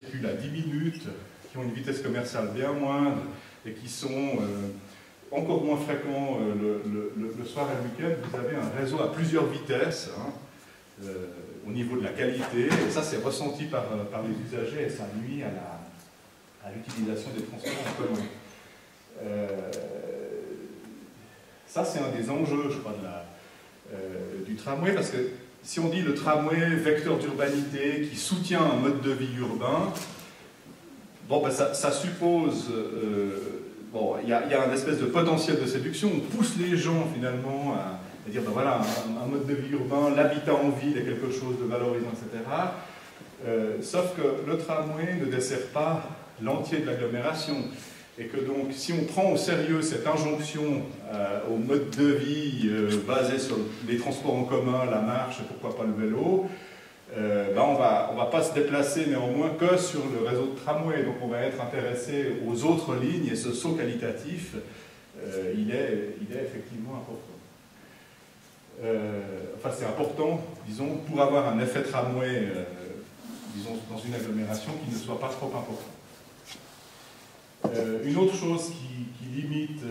circulent à 10 minutes, qui ont une vitesse commerciale bien moindre et qui sont encore moins fréquents le soir et le week-end, vous avez un réseau à plusieurs vitesses au niveau de la qualité, et ça c'est ressenti par les usagers et ça nuit à l'utilisation des transports en commun. Ça c'est un des enjeux, je crois, du tramway, parce que si on dit le tramway, vecteur d'urbanité qui soutient un mode de vie urbain, bon, ben ça suppose, bon, il y a un espèce de potentiel de séduction, on pousse les gens finalement à dire, ben voilà, un mode de vie urbain, l'habitat en ville est quelque chose de valorisant, etc. Sauf que le tramway ne dessert pas l'entier de l'agglomération. Et que donc, si on prend au sérieux cette injonction au mode de vie basé sur les transports en commun, la marche, et pourquoi pas le vélo, ben on va pas se déplacer néanmoins que sur le réseau de tramway. Donc on va être intéressé aux autres lignes, et ce saut qualitatif, il est effectivement important. Enfin, c'est important, disons, pour avoir un effet tramway, disons, dans une agglomération qui ne soit pas trop important. Une autre chose qui limite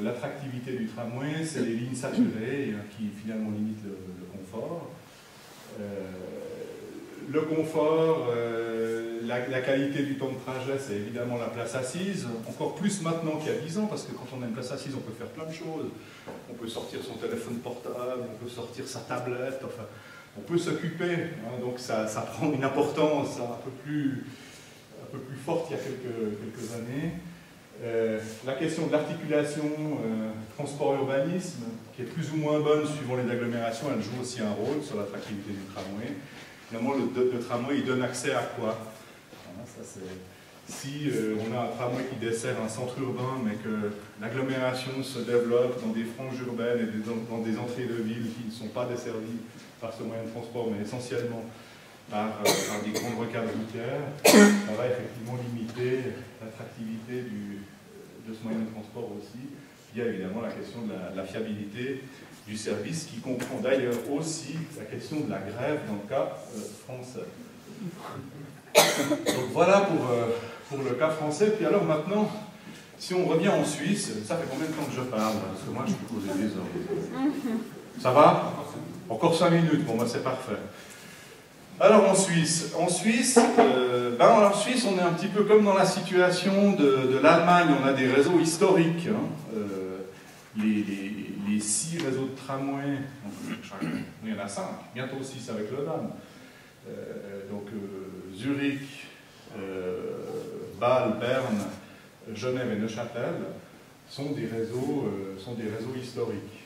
l'attractivité du tramway, c'est les lignes saturées qui finalement limitent le confort. Le confort, la qualité du temps de trajet, c'est évidemment la place assise, encore plus maintenant qu'il y a 10 ans, parce que quand on a une place assise, on peut faire plein de choses. On peut sortir son téléphone portable, on peut sortir sa tablette, enfin, on peut s'occuper, hein, donc ça prend une importance un peu plus forte il y a quelques années. La question de l'articulation transport-urbanisme, qui est plus ou moins bonne suivant les agglomérations, elle joue aussi un rôle sur l'attractivité du tramway. Finalement, le tramway, il donne accès à quoi? Si on a un tramway qui dessert un centre urbain, mais que l'agglomération se développe dans des franges urbaines et dans des entrées de ville qui ne sont pas desservies par ce moyen de transport, mais essentiellement par des grandes rocades routières, ça va effectivement limiter l'attractivité de ce moyen de transport aussi. Il y a évidemment la question de la fiabilité du service, qui comprend d'ailleurs aussi la question de la grève dans le cas français. Donc voilà pour le cas français. Puis alors maintenant, si on revient en Suisse, ça fait combien de temps que je parle? Parce que moi je peux poser des heures. Ça va? Encore 5 minutes, bon ben c'est parfait. Alors en Suisse, en Suisse, on est un petit peu comme dans la situation de l'Allemagne, on a des réseaux historiques. Hein, les 6 réseaux de tramway, il y en a 5, bientôt 6 avec le DAM. Donc Zurich, Bâle, Berne, Genève et Neuchâtel sont des réseaux historiques.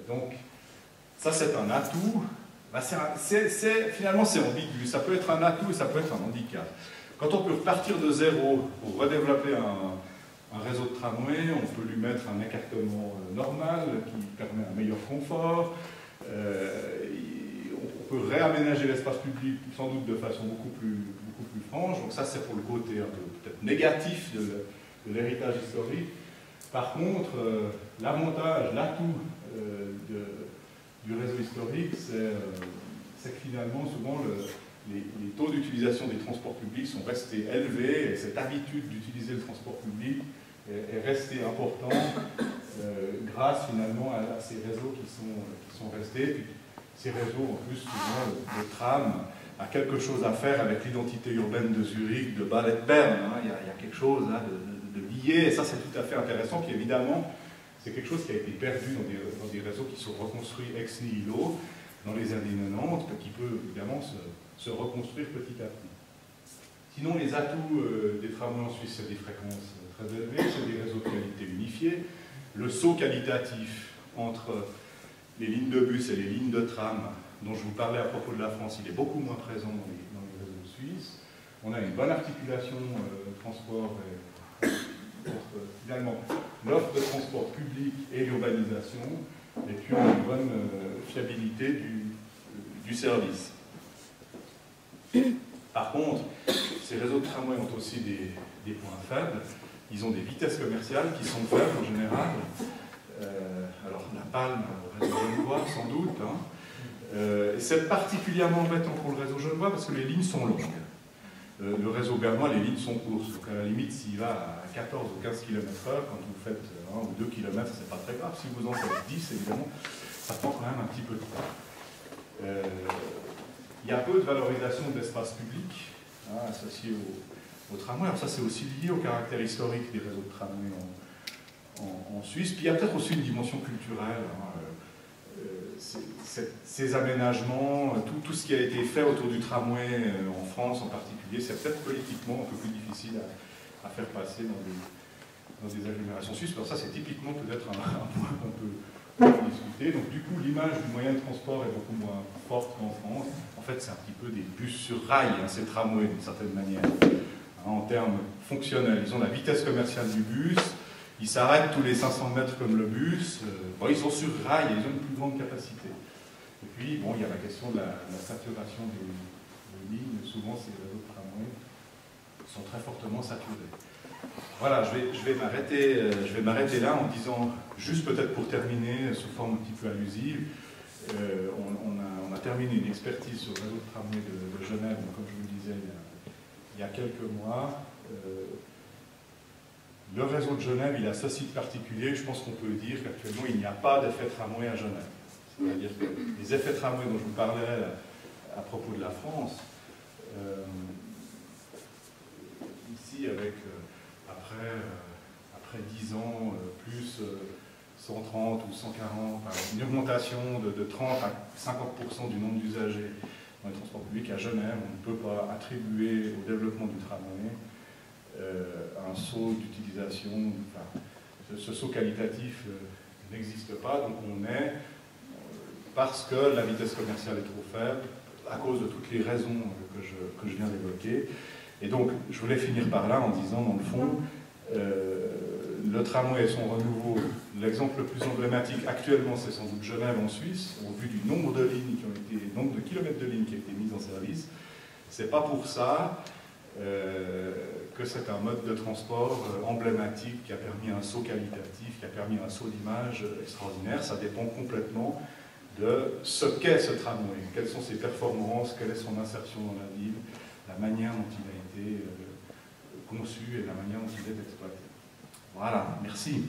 Donc ça c'est un atout. Finalement c'est ambigu, ça peut être un atout et ça peut être un handicap. Quand on peut repartir de zéro pour redévelopper un réseau de tramway, on peut lui mettre un écartement normal qui permet un meilleur confort, on peut réaménager l'espace public sans doute de façon beaucoup plus franche, donc ça c'est pour le côté un peu peut-être négatif de l'héritage historique. Par contre, l'avantage, l'atout du réseau historique, c'est que finalement, souvent, les taux d'utilisation des transports publics sont restés élevés, et cette habitude d'utiliser le transport public est restée importante grâce finalement à ces réseaux qui sont restés. Puis, ces réseaux, en plus, souvent, le tram a quelque chose à faire avec l'identité urbaine de Zurich, de Bâle et de Berne. Hein. Il y a quelque chose là, de lié, et ça c'est tout à fait intéressant, puis évidemment, c'est quelque chose qui a été perdu dans des réseaux qui sont reconstruits ex nihilo dans les années 90, qui peut évidemment se reconstruire petit à petit. Sinon, les atouts des tramways en Suisse, c'est des fréquences très élevées, c'est des réseaux de qualité unifiés. Le saut qualitatif entre les lignes de bus et les lignes de tram, dont je vous parlais à propos de la France, il est beaucoup moins présent dans les réseaux suisses. On a une bonne articulation transport entre finalement l'offre de transport public et l'urbanisation, et puis on a une bonne fiabilité du service. Par contre, ces réseaux de tramway ont aussi des points faibles. Ils ont des vitesses commerciales qui sont faibles en général. Alors la Palme, le réseau genevois sans doute. Hein. C'est particulièrement embêtant pour le réseau genevois parce que les lignes sont longues. Le réseau bernois, les lignes sont courtes. Donc à la limite, s'il va à 14 ou 15 km/h, quand vous faites 1 ou 2 km, c'est pas très grave. Si vous en faites 10, évidemment, ça prend quand même un petit peu de temps. Il y a peu de valorisation de l'espace public associé au tramway. Alors ça, c'est aussi lié au caractère historique des réseaux de tramway en Suisse. Puis il y a peut-être aussi une dimension culturelle. Ces aménagements, tout ce qui a été fait autour du tramway en France en particulier, c'est peut-être politiquement un peu plus difficile à faire passer dans des agglomérations suisses. Alors ça, c'est typiquement peut-être un point qu'on peut discuter. Donc du coup, l'image du moyen de transport est beaucoup moins forte qu'en France. En fait, c'est un petit peu des bus sur rail, ces tramways d'une certaine manière. En termes fonctionnels, ils ont la vitesse commerciale du bus, ils s'arrêtent tous les 500 mètres comme le bus, ils sont sur rail et ils ont une plus grande capacité. Et puis, il y a la question de la saturation des lignes. Souvent, ces réseaux de tramway sont très fortement saturés. Voilà, je vais m'arrêter là en disant, juste peut-être pour terminer, sous forme un petit peu allusive, on a terminé une expertise sur le réseau de tramway de Genève, comme je vous le disais, il y a quelques mois. Le réseau de Genève, il a ceci de particulier, je pense qu'on peut dire qu'actuellement, il n'y a pas d'effet tramway à Genève. C'est-à-dire que les effets tramway dont je vous parlerai à propos de la France, ici, avec après 10 ans, plus 130 ou 140, une augmentation de 30 à 50% du nombre d'usagers dans les transports publics à Genève, on ne peut pas attribuer au développement du tramway un saut d'utilisation, ce saut qualitatif n'existe pas, donc on est, parce que la vitesse commerciale est trop faible, à cause de toutes les raisons que je viens d'évoquer. Et donc, je voulais finir par là en disant, dans le fond, le tramway et son renouveau, l'exemple le plus emblématique actuellement, c'est sans doute Genève en Suisse, au vu du nombre de lignes qui ont été, nombre de kilomètres de lignes qui ont été mises en service. C'est pas pour ça que c'est un mode de transport emblématique qui a permis un saut qualitatif, qui a permis un saut d'image extraordinaire. Ça dépend complètement de ce qu'est ce tramway, quelles sont ses performances, quelle est son insertion dans la ville, la manière dont il a été conçu et la manière dont il est exploité. Voilà, merci.